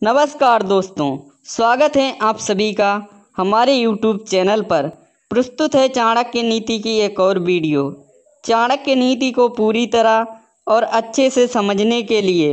नमस्कार दोस्तों, स्वागत है आप सभी का हमारे YouTube चैनल पर। प्रस्तुत है चाणक्य नीति की एक और वीडियो। चाणक्य नीति को पूरी तरह और अच्छे से समझने के लिए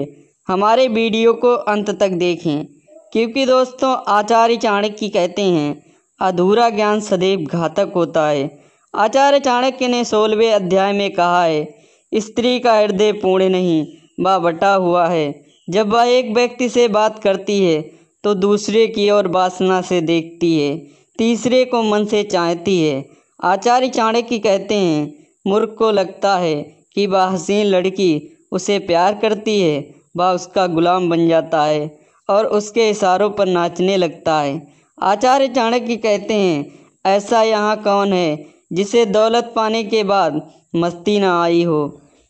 हमारे वीडियो को अंत तक देखें, क्योंकि दोस्तों आचार्य चाणक्य कहते हैं अधूरा ज्ञान सदैव घातक होता है। आचार्य चाणक्य ने 16वें अध्याय में कहा है, स्त्री का हृदय पूर्ण नहीं, वह बटा हुआ है। जब वह एक व्यक्ति से बात करती है तो दूसरे की ओर वासना से देखती है, तीसरे को मन से चाहती है। आचार्य चाणक्य कहते हैं मूर्ख को लगता है कि वह हसीन लड़की उसे प्यार करती है, वह उसका गुलाम बन जाता है और उसके इशारों पर नाचने लगता है। आचार्य चाणक्य कहते हैं ऐसा यहाँ कौन है जिसे दौलत पाने के बाद मस्ती ना आई हो।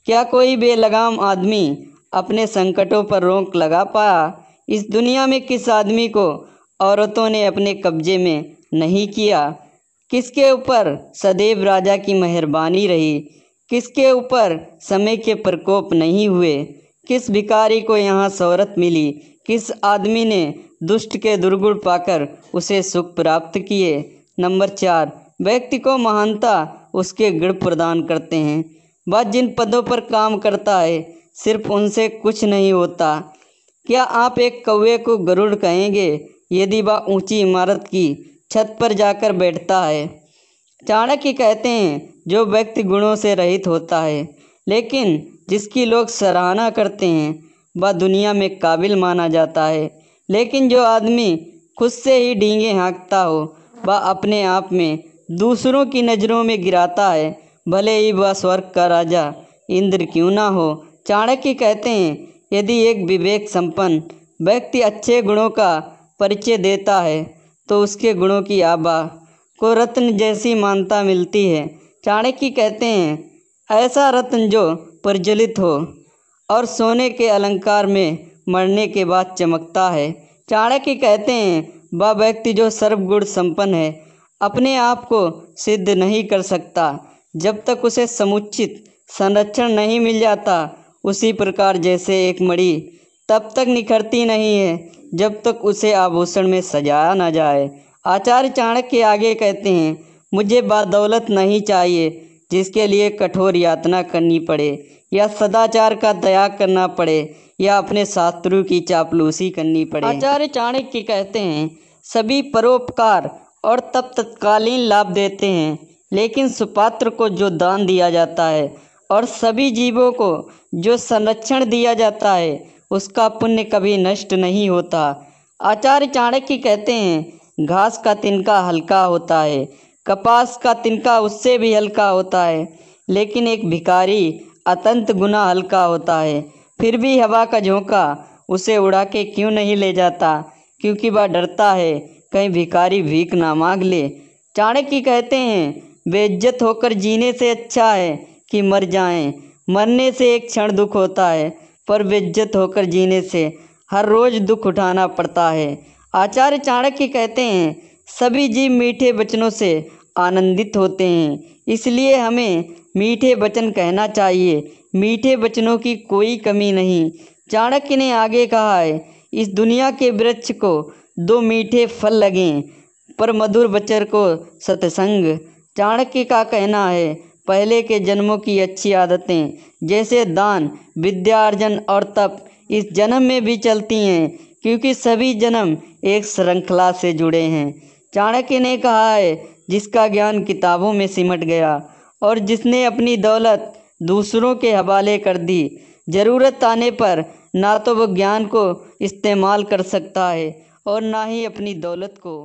क्या कोई बेलगाम आदमी अपने संकटों पर रोक लगा पाया? इस दुनिया में किस आदमी को औरतों ने अपने कब्जे में नहीं किया? किसके ऊपर सदैव राजा की मेहरबानी रही? किसके ऊपर समय के प्रकोप नहीं हुए? किस भिखारी को यहाँ शोहरत मिली? किस आदमी ने दुष्ट के दुर्गुण पाकर उसे सुख प्राप्त किए? नंबर 4, व्यक्ति को महानता उसके गुण प्रदान करते हैं। वह जिन पदों पर काम करता है सिर्फ उनसे कुछ नहीं होता। क्या आप एक कौवे को गरुड़ कहेंगे यदि वह ऊंची इमारत की छत पर जाकर बैठता है? चाणक्य कहते हैं जो व्यक्ति गुणों से रहित होता है लेकिन जिसकी लोग सराहना करते हैं वह दुनिया में काबिल माना जाता है। लेकिन जो आदमी खुद से ही डींगे हाँकता हो वह अपने आप में दूसरों की नज़रों में गिराता है, भले ही वह स्वर्ग का राजा इंद्र क्यों ना हो। चाणक्य कहते हैं यदि एक विवेक संपन्न व्यक्ति अच्छे गुणों का परिचय देता है तो उसके गुणों की आभा को रत्न जैसी मान्यता मिलती है। चाणक्य कहते हैं ऐसा रत्न जो प्रज्वलित हो और सोने के अलंकार में मरने के बाद चमकता है। चाणक्य कहते हैं वह व्यक्ति जो सर्वगुण संपन्न है अपने आप को सिद्ध नहीं कर सकता जब तक उसे समुचित संरक्षण नहीं मिल जाता। उसी प्रकार जैसे एक मणि तब तक निखरती नहीं है जब तक उसे आभूषण में सजाया न जाए। आचार्य चाणक्य आगे कहते हैं मुझे बदौलत नहीं चाहिए जिसके लिए कठोर यातना करनी पड़े या सदाचार का त्याग करना पड़े या अपने शत्रु की चापलूसी करनी पड़े। आचार्य चाणक्य कहते हैं सभी परोपकार और तब तत्कालीन लाभ देते हैं, लेकिन सुपात्र को जो दान दिया जाता है और सभी जीवों को जो संरक्षण दिया जाता है उसका पुण्य कभी नष्ट नहीं होता। आचार्य चाणक्य कहते हैं घास का तिनका हल्का होता है, कपास का तिनका उससे भी हल्का होता है, लेकिन एक भिखारी अत्यंत गुना हल्का होता है। फिर भी हवा का झोंका उसे उड़ा के क्यों नहीं ले जाता? क्योंकि वह डरता है कहीं भिखारी भीख ना मांग ले। चाणक्य कहते हैं बेइज्जत होकर जीने से अच्छा है कि मर जाएं। मरने से एक क्षण दुख होता है पर बेइज्जत होकर जीने से हर रोज दुख उठाना पड़ता है। आचार्य चाणक्य कहते हैं सभी जीव मीठे वचनों से आनंदित होते हैं, इसलिए हमें मीठे वचन कहना चाहिए। मीठे वचनों की कोई कमी नहीं। चाणक्य ने आगे कहा है इस दुनिया के वृक्ष को 2 मीठे फल लगें पर मधुर वचन को सत्संग। चाणक्य का कहना है पहले के जन्मों की अच्छी आदतें जैसे दान, विद्यार्जन और तप इस जन्म में भी चलती हैं, क्योंकि सभी जन्म एक श्रृंखला से जुड़े हैं। चाणक्य ने कहा है जिसका ज्ञान किताबों में सिमट गया और जिसने अपनी दौलत दूसरों के हवाले कर दी, ज़रूरत आने पर ना तो वो ज्ञान को इस्तेमाल कर सकता है और ना ही अपनी दौलत को